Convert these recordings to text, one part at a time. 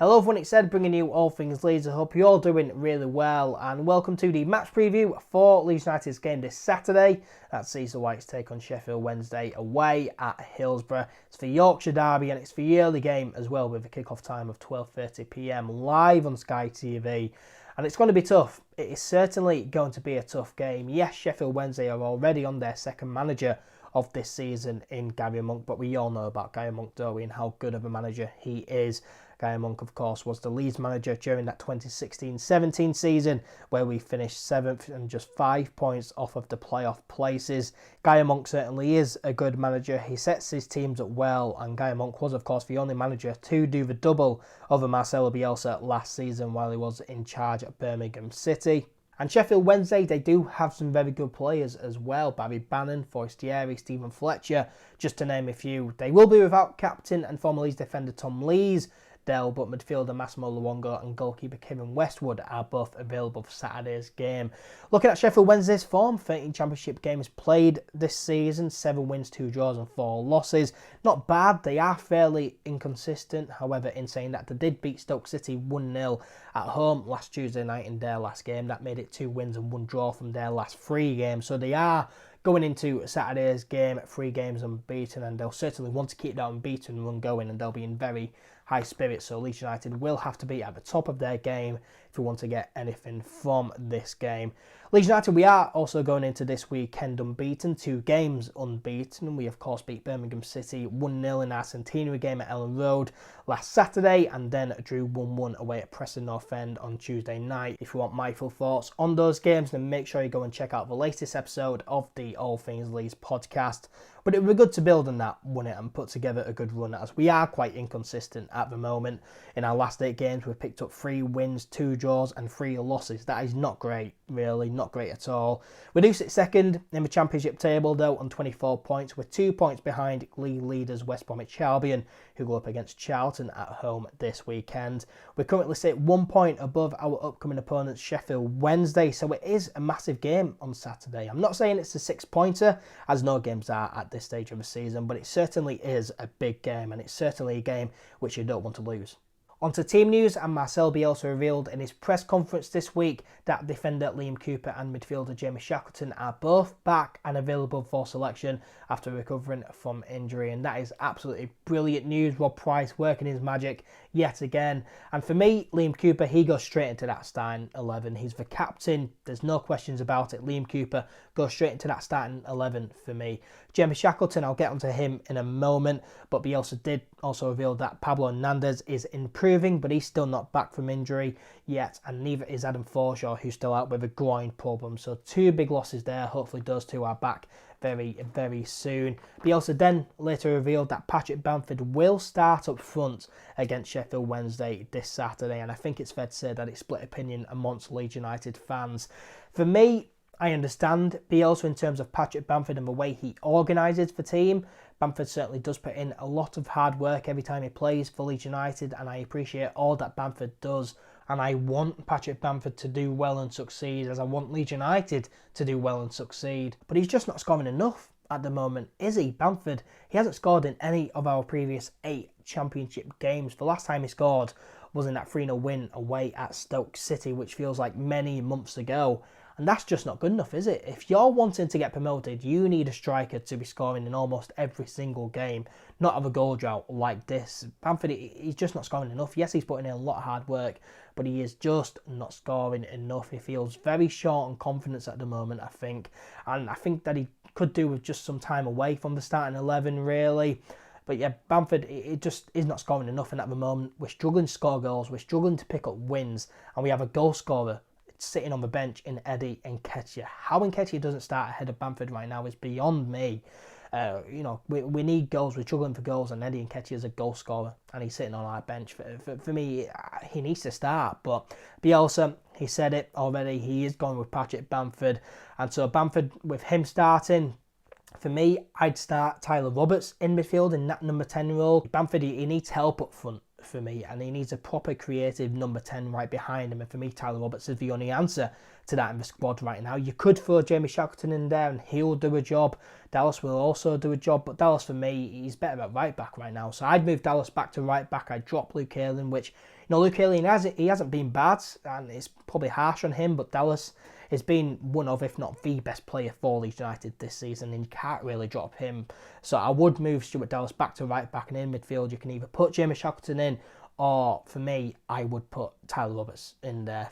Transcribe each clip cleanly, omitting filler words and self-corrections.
Hello everyone, it's Ed bringing you all things Leeds. I hope you're all doing really well and welcome to the match preview for Leeds United's game this Saturday. That sees the Whites take on Sheffield Wednesday away at Hillsborough. It's the Yorkshire derby and it's the early game as well with a kick-off time of 12:30 p.m. live on Sky TV. And it's going to be tough. It is certainly going to be a tough game. Yes, Sheffield Wednesday are already on their second manager of this season in Gary Monk, but we all know about Gary Monk, don't we, and how good of a manager he is. Gary Monk, of course, was the Leeds manager during that 2016-17 season where we finished 7th and just 5 points off of the playoff places. Gary Monk certainly is a good manager. He sets his teams up well, and Gary Monk was, of course, the only manager to do the double over Marcelo Bielsa last season while he was in charge at Birmingham City. And Sheffield Wednesday, they do have some very good players as well. Barry Bannon, Forestieri, Stephen Fletcher, just to name a few. They will be without captain and former Leeds defender Tom Lees, but midfielder Massimo Luongo and goalkeeper Kevin Westwood are both available for Saturday's game. Looking at Sheffield Wednesday's form, 13 Championship games played this season, 7 wins, 2 draws and 4 losses. Not bad, they are fairly inconsistent. However, in saying that, they did beat Stoke City 1-0 at home last Tuesday night in their last game. That made it 2 wins and 1 draw from their last 3 games. So they are going into Saturday's game 3 games unbeaten, and they'll certainly want to keep that unbeaten run going, and they'll be in very high spirits. So Leeds United will have to be at the top of their game if we want to get anything from this game. Leeds United, we are also going into this weekend unbeaten, 2 games unbeaten. We of course beat Birmingham City 1-0 in our centenary game at Ellen Road last Saturday, and then drew 1-1 away at Preston North End on Tuesday night. If you want my full thoughts on those games, then make sure you go and check out the latest episode of the All Things Leeds podcast. But it would be good to build on that, wouldn't it, and put together a good run, as we are quite inconsistent at the moment. In our last 8 games, we've picked up 3 wins, 2 draws and 3 losses. That is not great, really, not great at all. We do sit second in the Championship table, though, on 24 points. We're 2 points behind league leaders West Bromwich Albion, who go up against Charlton at home this weekend. We currently sit 1 point above our upcoming opponents, Sheffield Wednesday, so it is a massive game on Saturday. I'm not saying it's a 6-pointer, as no games are at this stage of the season, but it certainly is a big game, and it's certainly a game which you don't want to lose. On to team news, and Marcelo Bielsa revealed in his press conference this week that defender Liam Cooper and midfielder Jamie Shackleton are both back and available for selection after recovering from injury, and that is absolutely brilliant news. Rob Price working his magic yet again, and for me, Liam Cooper, he goes straight into that starting 11. He's the captain, there's no questions about it. Liam Cooper goes straight into that starting 11 for me. Jamie Shackleton, I'll get onto him in a moment, but Bielsa did also reveal that Pablo Hernandez is improving, but he's still not back from injury yet, and neither is Adam Forshaw, who's still out with a groin problem. So 2 big losses there. Hopefully those 2 are back very, very soon. Bielsa then later revealed that Patrick Bamford will start up front against Sheffield Wednesday this Saturday, and I think it's fair to say that it's split opinion amongst Leeds United fans. For me, I understand Bielsa in terms of Patrick Bamford and the way he organises the team. Bamford certainly does put in a lot of hard work every time he plays for Leeds United, and I appreciate all that Bamford does. And I want Patrick Bamford to do well and succeed, as I want Leeds United to do well and succeed. But he's just not scoring enough at the moment, is he? Bamford, he hasn't scored in any of our previous 8 Championship games. The last time he scored was in that 3-0 win away at Stoke City, which feels like many months ago. And that's just not good enough, is it? If you're wanting to get promoted, you need a striker to be scoring in almost every single game, not have a goal drought like this. Bamford, he's just not scoring enough. Yes, he's putting in a lot of hard work, but he is just not scoring enough. He feels very short on confidence at the moment, I think. And I think that he could do with just some time away from the starting 11, really. But yeah, Bamford, it just is not scoring enough, and at the moment, we're struggling to score goals, we're struggling to pick up wins, and we have a goal scorer sitting on the bench in Eddie Nketiah. How Nketiah doesn't start ahead of Bamford right now is beyond me. We need goals, we're struggling for goals, and Eddie Nketiah is a goal scorer, and he's sitting on our bench. For me, he needs to start, but Bielsa, he said it already, he is going with Patrick Bamford, and so Bamford, with him starting, for me, I'd start Tyler Roberts in midfield in that number 10 role. Bamford, he needs help up front for me, and he needs a proper creative number 10 right behind him, and for me, Tyler Roberts is the only answer to that in the squad right now. You could throw Jamie Shackleton in there and he'll do a job. Dallas will also do a job, but Dallas, for me, he's better at right back right now, so I'd move Dallas back to right back. I'd drop Luke Ayling, which Luke Ayling, he hasn't been bad, and it's probably harsh on him, but Dallas has been one of, if not the best player for Leeds United this season, and you can't really drop him. So I would move Stuart Dallas back to right back, and in midfield you can either put Jamie Shackleton in, or for me, I would put Tyler Roberts in there.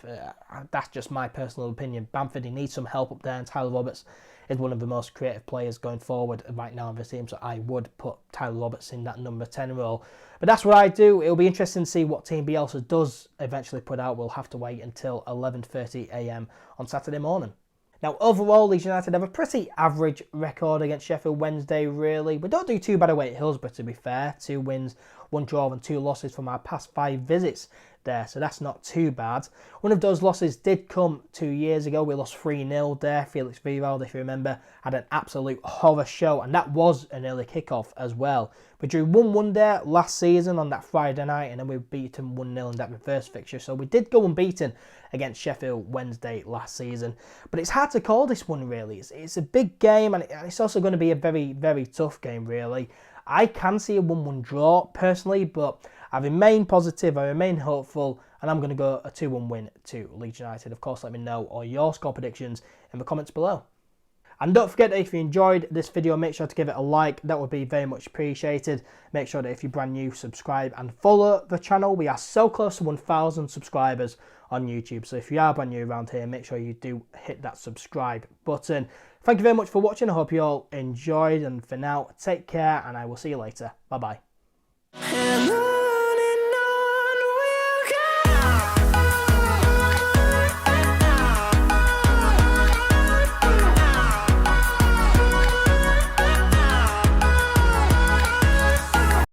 That's just my personal opinion. Bamford, he needs some help up there, and Tyler Roberts is one of the most creative players going forward right now in this team. So I would put Tyler Roberts in that number 10 role. But that's what I do. It'll be interesting to see what Team Bielsa does eventually put out. We'll have to wait until 11:30 a.m. on Saturday morning. Now, overall, Leeds United have a pretty average record against Sheffield Wednesday, really. We don't do too bad away at Hillsborough, to be fair. 2 wins, 1 draw and 2 losses from our past 5 visits there, so that's not too bad. One of those losses did come 2 years ago. We lost 3-0 there. Felix Vivald, if you remember, had an absolute horror show, and that was an early kickoff as well. We drew 1-1 there last season on that Friday night, and then we beat them 1-0 in that reverse fixture. So we did go unbeaten against Sheffield Wednesday last season. But it's hard to call this one, really. It's a big game, and it's also going to be a very, very tough game, really. I can see a 1-1 draw, personally, but I remain positive, I remain hopeful, and I'm going to go a 2-1 win to Leeds United. Of course, let me know all your score predictions in the comments below. And don't forget that if you enjoyed this video, make sure to give it a like. That would be very much appreciated. Make sure that if you're brand new, subscribe and follow the channel. We are so close to 1,000 subscribers on YouTube. So if you are brand new around here, make sure you do hit that subscribe button. Thank you very much for watching. I hope you all enjoyed. And for now, take care, and I will see you later. Bye-bye.